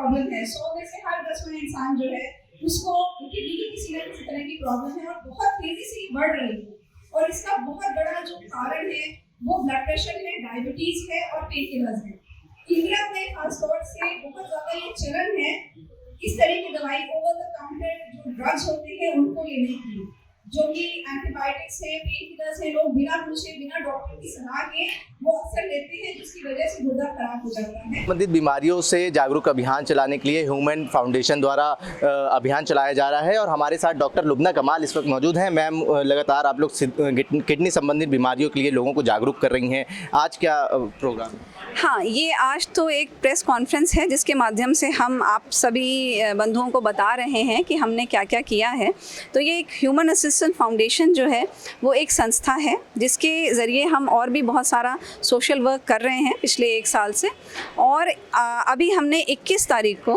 Problem है। 100 में से हर 10वां इंसान जो है उसको किडनी की किसी न किसी तरह की प्रॉब्लम है और बहुत तेजी से बढ़ रही है। और इसका बहुत बड़ा जो कारण है वो ब्लड प्रेशर है, डायबिटीज है और पेन किलर्स है। इंडिया में खासतौर से बहुत ज्यादा ये चलन है इस तरह की दवाई, ओवर द काउंटर जो ड्रग्स होते हैं उनको लेने की, जो कि एंटीबायोटिक्स है, पेन किलर्स है, लोग बिना पूछे बिना डॉक्टर की सलाह के वो अक्सर लेते हैं, जिसकी वजह से गुर्दा खराब हो जाता है। संबंधित बीमारियों से जागरूक अभियान चलाने के लिए ह्यूमन फाउंडेशन द्वारा अभियान चलाया जा रहा है और हमारे साथ डॉक्टर लुबना कमाल इस वक्त मौजूद हैं। मैम, लगातार आप लोग किडनी संबंधित बीमारियों के लिए लोगों को जागरूक कर रही हैं, आज क्या प्रोग्राम? हाँ, ये आज तो एक प्रेस कॉन्फ्रेंस है जिसके माध्यम से हम आप सभी बंधुओं को बता रहे हैं कि हमने क्या क्या किया है। तो ये एक ह्यूमन असिस्टेंस फाउंडेशन जो है वो एक संस्था है जिसके ज़रिए हम और भी बहुत सारा सोशल वर्क कर रहे हैं पिछले 1 साल से। और अभी हमने 21 तारीख को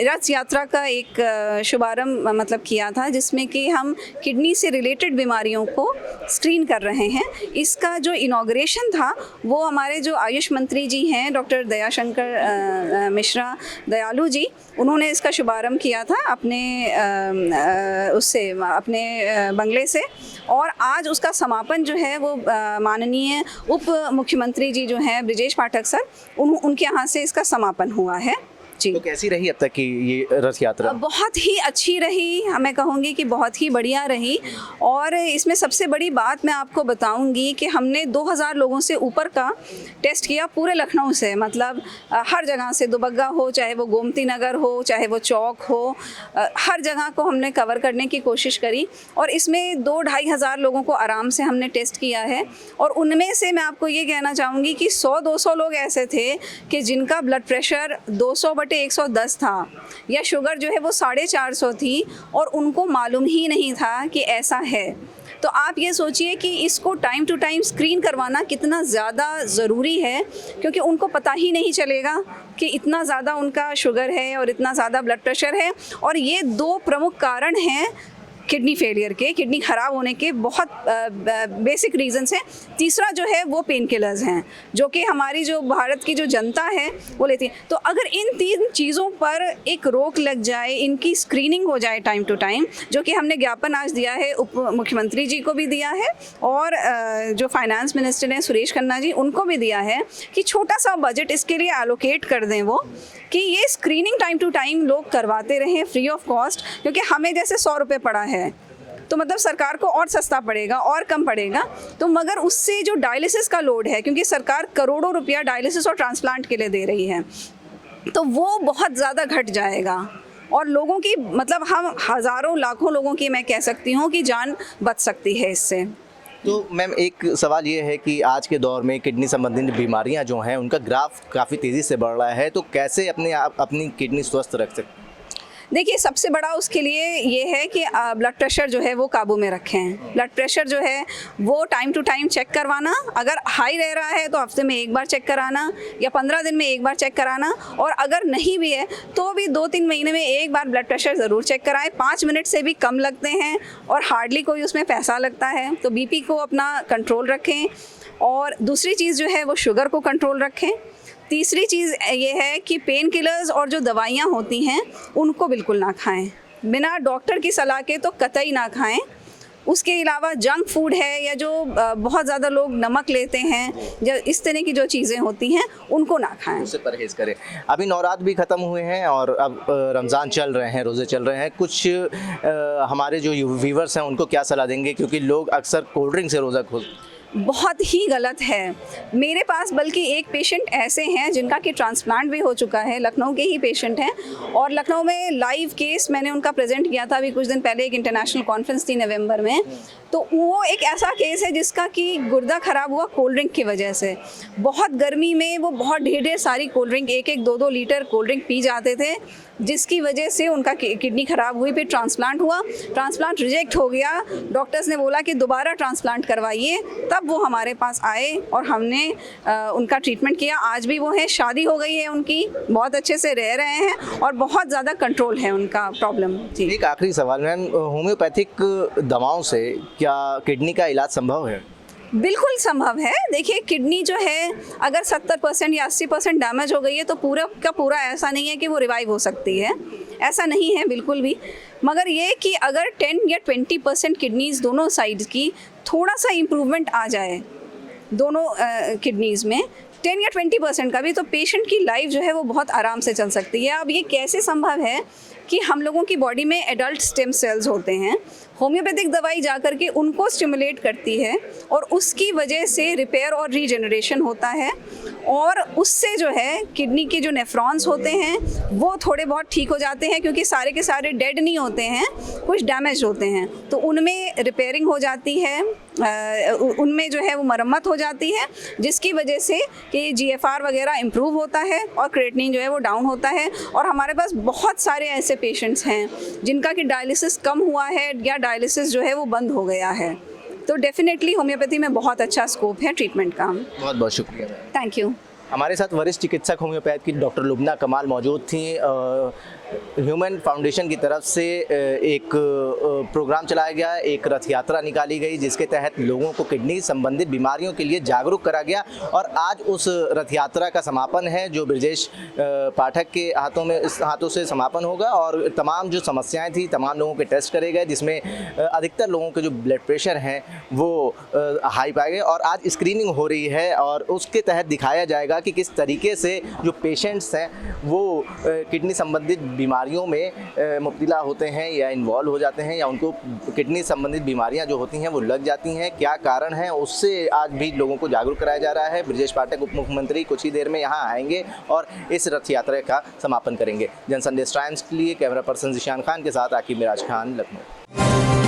रथ यात्रा का एक शुभारंभ मतलब किया था, जिसमें कि हम किडनी से रिलेटेड बीमारियों को स्क्रीन कर रहे हैं। इसका जो इनॉग्रेशन था वो हमारे जो आयुष मंत्री जी हैं डॉक्टर दयाशंकर मिश्रा दयालु जी, उन्होंने इसका शुभारंभ किया था अपने बंगले से। और आज उसका समापन जो है वो माननीय उप मुख्यमंत्री जी जो हैं ब्रिजेश पाठक सर, उनके यहाँ से इसका समापन हुआ है जी। तो कैसी रही अब तक की ये रथ यात्रा? बहुत ही अच्छी रही, मैं कहूँगी कि बहुत ही बढ़िया रही। और इसमें सबसे बड़ी बात मैं आपको बताऊँगी कि हमने 2000 लोगों से ऊपर का टेस्ट किया पूरे लखनऊ से, मतलब हर जगह से, दुबग्गा हो, चाहे वो गोमती नगर हो, चाहे वो चौक हो, हर जगह को हमने कवर करने की कोशिश करी। और इसमें 2-2.5 हज़ार लोगों को आराम से हमने टेस्ट किया है। और उनमें से मैं आपको ये कहना चाहूँगी कि 100-200 लोग ऐसे थे कि जिनका ब्लड प्रेशर 200/110 था या शुगर जो है वो 450 थी और उनको मालूम ही नहीं था कि ऐसा है। तो आप ये सोचिए कि इसको टाइम टू टाइम स्क्रीन करवाना कितना ज़्यादा ज़रूरी है, क्योंकि उनको पता ही नहीं चलेगा कि इतना ज़्यादा उनका शुगर है और इतना ज़्यादा ब्लड प्रेशर है। और ये 2 प्रमुख कारण हैं किडनी फेलियर के, किडनी ख़राब होने के बहुत बेसिक रीजंस हैं। तीसरा जो है वो पेन किलर्स हैं, जो कि हमारी जो भारत की जो जनता है वो लेती है। तो अगर इन 3 चीज़ों पर एक रोक लग जाए, इनकी स्क्रीनिंग हो जाए टाइम टू टाइम, जो कि हमने ज्ञापन आज दिया है उप मुख्यमंत्री जी को भी दिया है और जो फाइनेंस मिनिस्टर हैं सुरेश खन्ना जी, उनको भी दिया है कि छोटा सा बजट इसके लिए एलोकेट कर दें वो, कि ये स्क्रीनिंग टाइम टू टाइम लोग करवाते रहें फ्री ऑफ कॉस्ट। क्योंकि हमें जैसे 100 रुपये पड़ा है तो मतलब सरकार को और सस्ता पड़ेगा और कम पड़ेगा, तो मगर उससे जो डायलिसिस का लोड है, क्योंकि सरकार करोड़ों रुपया डायलिसिस और ट्रांसप्लांट के लिए दे रही है, तो वो बहुत ज़्यादा घट जाएगा और लोगों की, मतलब हम हज़ारों लाखों लोगों की मैं कह सकती हूँ कि जान बच सकती है इससे। तो मैम, एक सवाल ये है कि आज के दौर में किडनी संबंधित बीमारियां जो हैं उनका ग्राफ काफ़ी तेज़ी से बढ़ रहा है, तो कैसे अपनी किडनी स्वस्थ रख सकते हैं? देखिए, सबसे बड़ा उसके लिए ये है कि ब्लड प्रेशर जो है वो काबू में रखें। ब्लड प्रेशर जो है वो टाइम टू टाइम चेक करवाना, अगर हाई रह रहा है तो हफ्ते में 1 बार चेक कराना या 15 दिन में 1 बार चेक कराना, और अगर नहीं भी है तो भी 2-3 महीने में 1 बार ब्लड प्रेशर ज़रूर चेक कराएं। 5 मिनट से भी कम लगते हैं और हार्डली कोई उसमें पैसा लगता है। तो बीपी को अपना कंट्रोल रखें, और दूसरी चीज़ जो है वो शुगर को कंट्रोल रखें। तीसरी चीज़ ये है कि पेन किलर्स और जो दवाइयाँ होती हैं उनको बिल्कुल ना खाएं, बिना डॉक्टर की सलाह के तो कतई ना खाएं। उसके अलावा जंक फूड है या जो बहुत ज़्यादा लोग नमक लेते हैं, जो इस तरह की जो चीज़ें होती हैं उनको ना खाएं, उससे परहेज़ करें। अभी नवरात्र भी ख़त्म हुए हैं और अब रमज़ान चल रहे हैं, रोज़े चल रहे हैं। कुछ हमारे जो व्यूवर्स हैं उनको क्या सलाह देंगे, क्योंकि लोग अक्सर कोल्ड ड्रिंक से रोज़ा खोलते? बहुत ही गलत है। मेरे पास बल्कि एक पेशेंट ऐसे हैं जिनका कि ट्रांसप्लांट भी हो चुका है, लखनऊ के ही पेशेंट हैं, और लखनऊ में लाइव केस मैंने उनका प्रेजेंट किया था अभी कुछ दिन पहले, एक इंटरनेशनल कॉन्फ्रेंस थी नवंबर में। तो वो एक ऐसा केस है जिसका कि गुर्दा ख़राब हुआ कोल्ड ड्रिंक की वजह से। बहुत गर्मी में वो बहुत ढेर सारी cold drink, 1-1, 2-2 litre cold drink P जाते थे, जिसकी वजह से उनका किडनी ख़राब हुई। फिर ट्रांसप्लांट हुआ, ट्रांसप्लांट रिजेक्ट हो गया, डॉक्टर्स ने बोला कि दोबारा ट्रांसप्लांट करवाइए, तब वो हमारे पास आए और हमने उनका ट्रीटमेंट किया। आज भी वो हैं, शादी हो गई है उनकी, बहुत अच्छे से रह रहे हैं और बहुत ज़्यादा कंट्रोल है उनका प्रॉब्लम। जी, एक आखिरी सवाल मैम, होम्योपैथिक दवाओं से क्या किडनी का इलाज संभव है? बिल्कुल संभव है। देखिए किडनी जो है अगर 70% या 80% डैमेज हो गई है तो पूरा का पूरा ऐसा नहीं है कि वो रिवाइव हो सकती है, ऐसा नहीं है बिल्कुल भी। मगर ये कि अगर 10 या 20% किडनीज़ दोनों साइड्स की थोड़ा सा इम्प्रूवमेंट आ जाए दोनों किडनीज़ में 10 या 20% का भी, तो पेशेंट की लाइफ जो है वो बहुत आराम से चल सकती है। अब ये कैसे संभव है कि हम लोगों की बॉडी में एडल्ट स्टेम सेल्स होते हैं, होम्योपैथिक दवाई जा कर के उनको स्टिमुलेट करती है और उसकी वजह से रिपेयर और रीजनरेशन होता है, और उससे जो है किडनी के जो नेफ्रॉन्स होते हैं वो थोड़े बहुत ठीक हो जाते हैं, क्योंकि सारे के सारे डेड नहीं होते हैं, कुछ डैमेज होते हैं, तो उनमें रिपेयरिंग हो जाती है, उनमें जो है वो मरम्मत हो जाती है, जिसकी वजह से कि GFR वगैरह इम्प्रूव होता है और क्रिएटिनिन जो है वो डाउन होता है। और हमारे पास बहुत सारे ऐसे पेशेंट्स हैं जिनका कि डायलिसिस कम हुआ है या डायलिसिस जो है वो बंद हो गया है। तो डेफिनेटली होम्योपैथी में बहुत अच्छा स्कोप है ट्रीटमेंट का। बहुत बहुत शुक्रिया। Thank you. हमारे साथ वरिष्ठ चिकित्सक होम्योपैथ की डॉक्टर लुबना कमाल मौजूद थी। ह्यूमन फाउंडेशन की तरफ से एक प्रोग्राम चलाया गया, एक रथ यात्रा निकाली गई जिसके तहत लोगों को किडनी संबंधित बीमारियों के लिए जागरूक करा गया, और आज उस रथ यात्रा का समापन है जो ब्रजेश पाठक के हाथों से समापन होगा। और तमाम जो समस्याएं थी, तमाम लोगों के टेस्ट करे गए, जिसमें अधिकतर लोगों के जो ब्लड प्रेशर हैं वो हाई पाए गए, और आज स्क्रीनिंग हो रही है और उसके तहत दिखाया जाएगा कि किस तरीके से जो पेशेंट्स हैं वो किडनी संबंधित बीमारियों में मुब्तला होते हैं या इन्वॉल्व हो जाते हैं, या उनको किडनी संबंधित बीमारियां जो होती हैं वो लग जाती हैं, क्या कारण है, उससे आज भी लोगों को जागरूक कराया जा रहा है। ब्रजेश पाठक उप मुख्यमंत्री कुछ ही देर में यहाँ आएंगे और इस रथ यात्रा का समापन करेंगे। जनसंदेश टाइम्स के लिए कैमरा पर्सन ज़ीशान खान के साथ आकिब मिराज खान, लखनऊ।